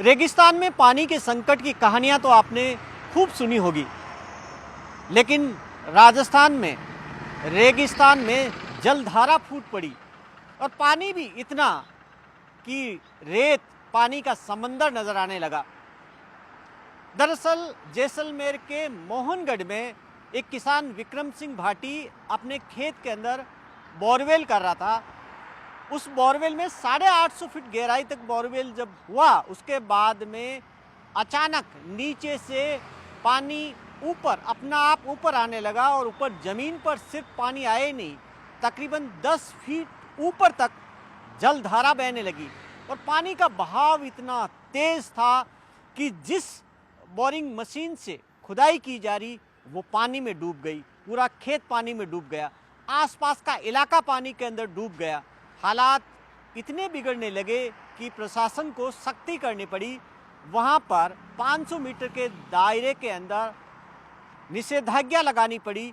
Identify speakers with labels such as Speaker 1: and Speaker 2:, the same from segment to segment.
Speaker 1: रेगिस्तान में पानी के संकट की कहानियां तो आपने खूब सुनी होगी, लेकिन राजस्थान में रेगिस्तान में जलधारा फूट पड़ी और पानी भी इतना कि रेत पानी का समंदर नजर आने लगा। दरअसल जैसलमेर के मोहनगढ़ में एक किसान विक्रम सिंह भाटी अपने खेत के अंदर बोरवेल कर रहा था। उस बोरवेल में 850 फीट गहराई तक बोरवेल जब हुआ, उसके बाद में अचानक नीचे से पानी ऊपर अपना आप ऊपर आने लगा और ऊपर ज़मीन पर सिर्फ पानी आए ही नहीं, तकरीबन 10 फीट ऊपर तक जलधारा बहने लगी और पानी का बहाव इतना तेज़ था कि जिस बोरिंग मशीन से खुदाई की जा रही वो पानी में डूब गई। पूरा खेत पानी में डूब गया, आसपास का इलाका पानी के अंदर डूब गया। हालात इतने बिगड़ने लगे कि प्रशासन को सख्ती करनी पड़ी। वहाँ पर 500 मीटर के दायरे के अंदर निषेधाज्ञा लगानी पड़ी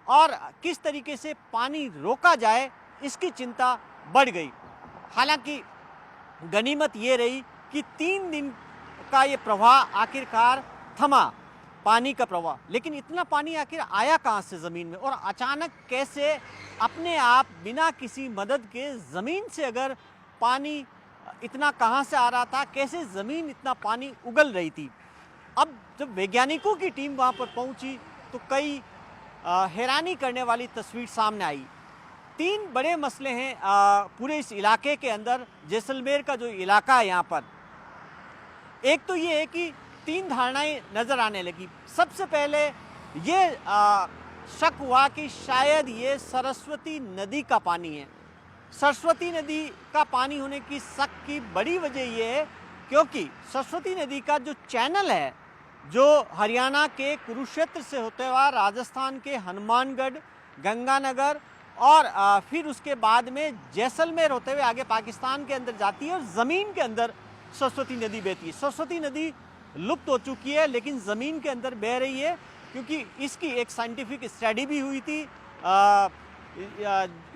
Speaker 1: और किस तरीके से पानी रोका जाए इसकी चिंता बढ़ गई। हालांकि गनीमत ये रही कि 3 दिन का ये प्रवाह आखिरकार थमा, पानी का प्रवाह। लेकिन इतना पानी आखिर आया कहाँ से ज़मीन में, और अचानक कैसे अपने आप बिना किसी मदद के ज़मीन से अगर पानी इतना कहाँ से आ रहा था, कैसे ज़मीन इतना पानी उगल रही थी। अब जब वैज्ञानिकों की टीम वहाँ पर पहुँची तो कई हैरानी करने वाली तस्वीर सामने आई। 3 बड़े मसले हैं पूरे इस इलाके के अंदर, जैसलमेर का जो इलाका है यहाँ पर। एक तो ये है कि 3 धारणाएं नज़र आने लगी। सबसे पहले ये शक हुआ कि शायद ये सरस्वती नदी का पानी है। सरस्वती नदी का पानी होने की शक की बड़ी वजह ये है क्योंकि सरस्वती नदी का जो चैनल है, जो हरियाणा के कुरुक्षेत्र से होते हुआ राजस्थान के हनुमानगढ़, गंगानगर और फिर उसके बाद में जैसलमेर होते हुए आगे पाकिस्तान के अंदर जाती है और ज़मीन के अंदर सरस्वती नदी बहती है। सरस्वती नदी लुप्त हो चुकी है लेकिन ज़मीन के अंदर बह रही है क्योंकि इसकी एक साइंटिफिक स्टडी भी हुई थी।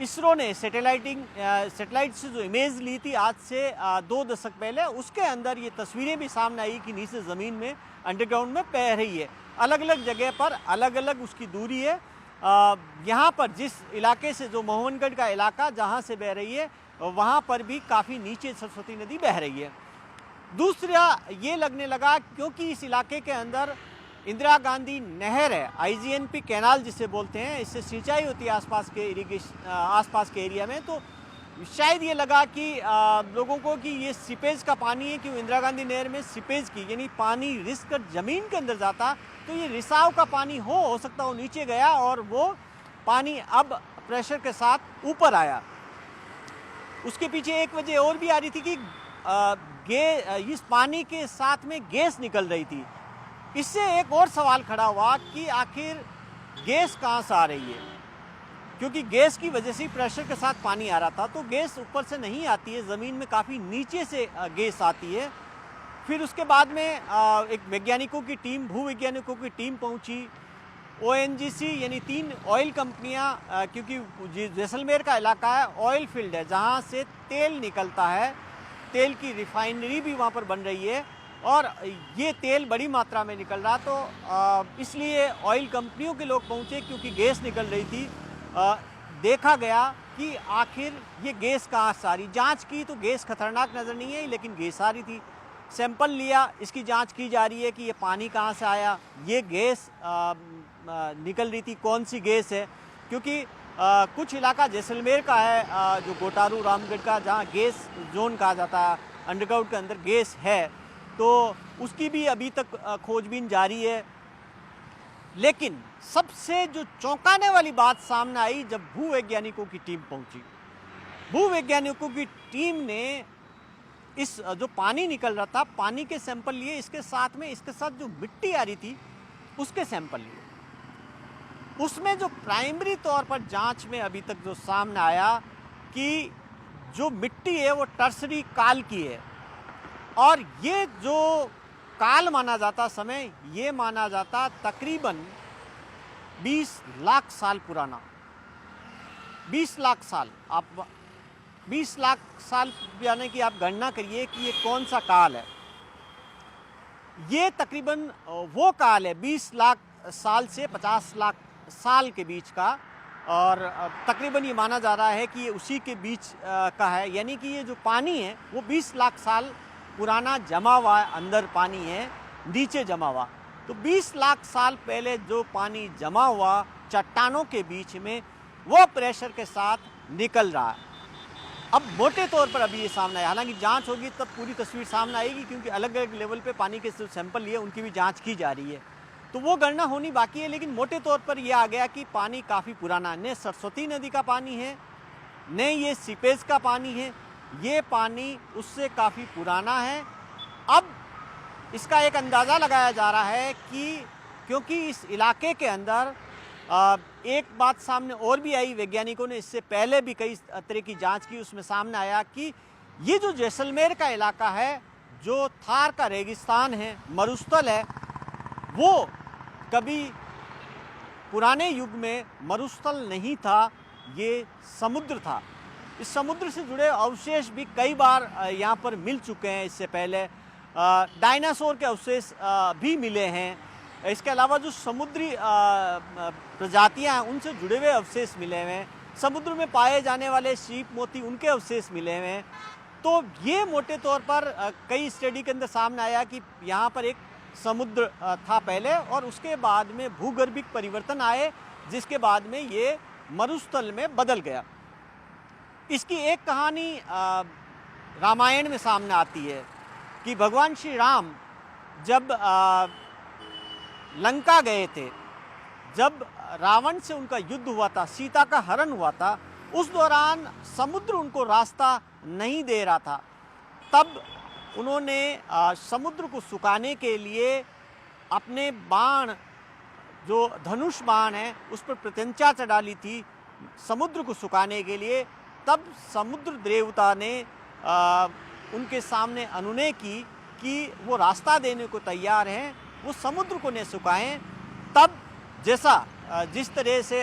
Speaker 1: इसरो ने सैटेलाइट से जो इमेज ली थी आज से 2 दशक पहले, उसके अंदर ये तस्वीरें भी सामने आई कि नीचे ज़मीन में अंडरग्राउंड में बह रही है। अलग अलग जगह पर अलग अलग उसकी दूरी है। यहाँ पर जिस इलाके से, जो मोहनगढ़ का इलाका जहाँ से बह रही है, वहाँ पर भी काफ़ी नीचे सरस्वती नदी बह रही है। दूसरा ये लगने लगा क्योंकि इस इलाके के अंदर इंदिरा गांधी नहर है, IGNP कैनाल जिसे बोलते हैं, इससे सिंचाई होती है आसपास के एरिया में। तो शायद ये लगा कि लोगों को कि ये सीपेज का पानी है, क्यों इंदिरा गांधी नहर में सीपेज की यानी पानी रिस कर ज़मीन के अंदर जाता, तो ये रिसाव का पानी हो सकता हो नीचे गया और वो पानी अब प्रेशर के साथ ऊपर आया। उसके पीछे एक वजह और भी आ रही थी कि इस पानी के साथ में गैस निकल रही थी। इससे एक और सवाल खड़ा हुआ कि आखिर गैस कहाँ से आ रही है, क्योंकि गैस की वजह से प्रेशर के साथ पानी आ रहा था। तो गैस ऊपर से नहीं आती है, ज़मीन में काफ़ी नीचे से गैस आती है। फिर उसके बाद में एक वैज्ञानिकों की टीम, भूवैज्ञानिकों की टीम पहुंची। ONGC यानी 3 ऑयल कंपनियां, क्योंकि जैसलमेर का इलाका है, ऑयल फील्ड है जहां से तेल निकलता है, तेल की रिफाइनरी भी वहां पर बन रही है और ये तेल बड़ी मात्रा में निकल रहा। तो इसलिए ऑयल कंपनियों के लोग पहुंचे क्योंकि गैस निकल रही थी। देखा गया कि आखिर ये गैस कहाँ से आ रही। जाँच की तो गैस खतरनाक नज़र नहीं है, लेकिन गैस आ रही थी। सैंपल लिया, इसकी जांच की जा रही है कि ये पानी कहाँ से आया, ये गैस निकल रही थी, कौन सी गैस है। क्योंकि कुछ इलाका जैसलमेर का है जो गोटारू रामगढ़ का, जहाँ गैस जोन कहा जाता है, अंडरग्राउंड के अंदर गैस है, तो उसकी भी अभी तक खोजबीन जारी है। लेकिन सबसे जो चौंकाने वाली बात सामने आई जब भूवैज्ञानिकों की टीम पहुंची। भूवैज्ञानिकों की टीम ने इस जो पानी निकल रहा था, पानी के सैंपल लिए, इसके साथ जो मिट्टी आ रही थी उसके सैंपल लिए। उसमें जो प्राइमरी तौर पर जांच में अभी तक जो सामने आया कि जो मिट्टी है वो टर्सरी काल की है और ये जो काल माना जाता समय, ये माना जाता तकरीबन 20 लाख साल पुराना। 20 लाख साल, आप 20 लाख साल यानी कि आप गणना करिए कि ये कौन सा काल है। ये तकरीबन वो काल है 20 लाख साल से 50 लाख साल के बीच का, और तकरीबन ये माना जा रहा है कि ये उसी के बीच का है। यानी कि ये जो पानी है वो 20 लाख साल पुराना जमा हुआ है, अंदर पानी है, नीचे जमा हुआ। तो 20 लाख साल पहले जो पानी जमा हुआ चट्टानों के बीच में, वो प्रेशर के साथ निकल रहा है। अब मोटे तौर पर अभी ये सामने आया, हालांकि जांच होगी तब पूरी तस्वीर सामने आएगी, क्योंकि अलग अलग लेवल पे पानी के जो सैंपल लिए उनकी भी जांच की जा रही है, तो वो गणना होनी बाकी है। लेकिन मोटे तौर पर ये आ गया कि पानी काफ़ी पुराना है, न सरस्वती नदी का पानी है न ये सीपेज का पानी है, ये पानी उससे काफ़ी पुराना है। अब इसका एक अंदाज़ा लगाया जा रहा है कि क्योंकि इस इलाके के अंदर एक बात सामने और भी आई, वैज्ञानिकों ने इससे पहले भी कई तरह की जांच की, उसमें सामने आया कि ये जो जैसलमेर का इलाका है, जो थार का रेगिस्तान है, मरुस्थल है, वो कभी पुराने युग में मरुस्थल नहीं था, ये समुद्र था। इस समुद्र से जुड़े अवशेष भी कई बार यहाँ पर मिल चुके हैं। इससे पहले डायनासोर के अवशेष भी मिले हैं। इसके अलावा जो समुद्री प्रजातियां हैं उनसे जुड़े हुए अवशेष मिले हुए हैं। समुद्र में पाए जाने वाले सीप मोती, उनके अवशेष मिले हुए हैं। तो ये मोटे तौर पर कई स्टडी के अंदर सामने आया कि यहाँ पर एक समुद्र था पहले, और उसके बाद में भूगर्भिक परिवर्तन आए, जिसके बाद में ये मरुस्थल में बदल गया। इसकी एक कहानी रामायण में सामने आती है कि भगवान श्री राम जब लंका गए थे, जब रावण से उनका युद्ध हुआ था, सीता का हरण हुआ था, उस दौरान समुद्र उनको रास्ता नहीं दे रहा था। तब उन्होंने समुद्र को सुखाने के लिए अपने बाण, जो धनुष बाण है, उस पर प्रत्यंचा चढ़ा ली थी समुद्र को सुखाने के लिए। तब समुद्र देवता ने उनके सामने अनुनय की कि वो रास्ता देने को तैयार हैं, वो समुद्र को न सुखाएं। तब जिस तरह से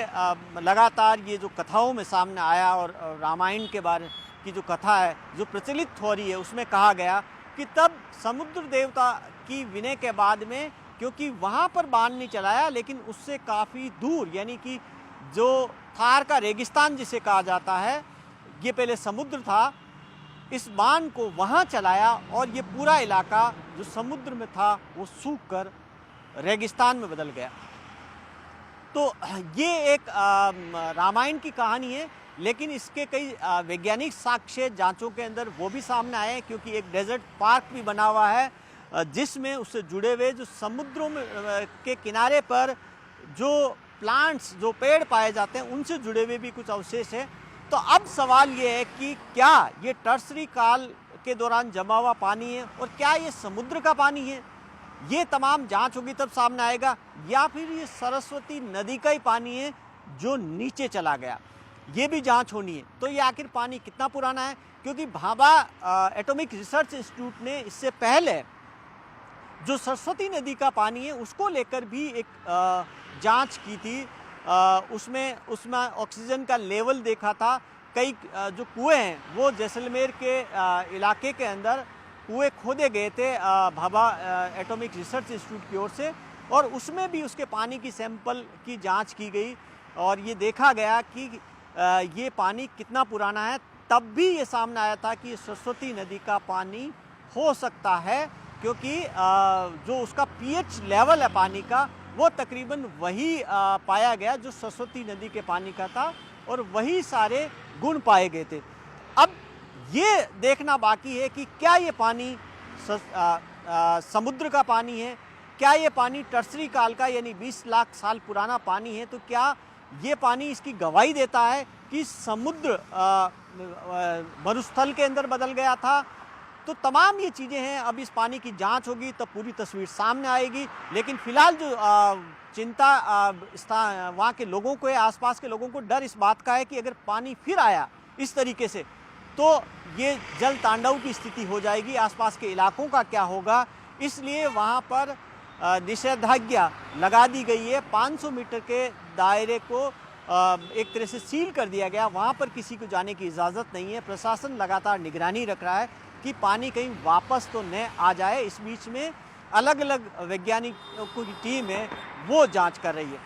Speaker 1: लगातार ये जो कथाओं में सामने आया, और रामायण के बारे की जो कथा है जो प्रचलित हो रही है, उसमें कहा गया कि तब समुद्र देवता की विनय के बाद में, क्योंकि वहाँ पर बाण नहीं चलाया, लेकिन उससे काफ़ी दूर, यानी कि जो थार का रेगिस्तान जिसे कहा जाता है, ये पहले समुद्र था, इस बाण को वहाँ चलाया और ये पूरा इलाका जो समुद्र में था वो सूख कर रेगिस्तान में बदल गया। तो ये एक रामायण की कहानी है, लेकिन इसके कई वैज्ञानिक साक्ष्य जांचों के अंदर वो भी सामने आए हैं, क्योंकि एक डेजर्ट पार्क भी बना हुआ है जिसमें उससे जुड़े हुए जो समुद्रों में के किनारे पर जो प्लांट्स, जो पेड़ पाए जाते हैं, उनसे जुड़े हुए भी कुछ अवशेष हैं। तो अब सवाल ये है कि क्या ये टर्सरी काल के दौरान जमा हुआ पानी है, और क्या ये समुद्र का पानी है? ये तमाम जांच होगी तब सामने आएगा, या फिर ये सरस्वती नदी का ही पानी है जो नीचे चला गया, ये भी जांच होनी है। तो ये आखिर पानी कितना पुराना है, क्योंकि भाभा एटॉमिक रिसर्च इंस्टीट्यूट ने इससे पहले जो सरस्वती नदी का पानी है उसको लेकर भी एक जांच की थी। उसमें ऑक्सीजन का लेवल देखा था। कई जो कुएं हैं वो जैसलमेर के इलाके के अंदर कुएं खोदे गए थे भाभा एटॉमिक रिसर्च इंस्टीट्यूट की ओर से, और उसमें भी उसके पानी की सैंपल की जांच की गई, और ये देखा गया कि ये पानी कितना पुराना है। तब भी ये सामने आया था कि सरस्वती नदी का पानी हो सकता है, क्योंकि जो उसका पीएच लेवल है पानी का, वो तकरीबन वही पाया गया जो सरस्वती नदी के पानी का था, और वही सारे गुण पाए गए थे। अब ये देखना बाकी है कि क्या ये पानी समुद्र का पानी है, क्या ये पानी टर्सरी काल का यानी 20 लाख साल पुराना पानी है। तो क्या ये पानी इसकी गवाही देता है कि समुद्र मरुस्थल के अंदर बदल गया था। तो तमाम ये चीज़ें हैं। अब इस पानी की जांच होगी तब पूरी तस्वीर सामने आएगी। लेकिन फिलहाल जो चिंता वहाँ के लोगों को है, आसपास के लोगों को डर इस बात का है कि अगर पानी फिर आया इस तरीके से तो ये जल तांडव की स्थिति हो जाएगी। आसपास के इलाकों का क्या होगा, इसलिए वहाँ पर निषेधाज्ञा लगा दी गई है। 500 मीटर के दायरे को एक तरह से सील कर दिया गया, वहाँ पर किसी को जाने की इजाज़त नहीं है। प्रशासन लगातार निगरानी रख रहा है कि पानी कहीं वापस तो न आ जाए। इस बीच में अलग अलग वैज्ञानिकों की टीम है वो जांच कर रही है।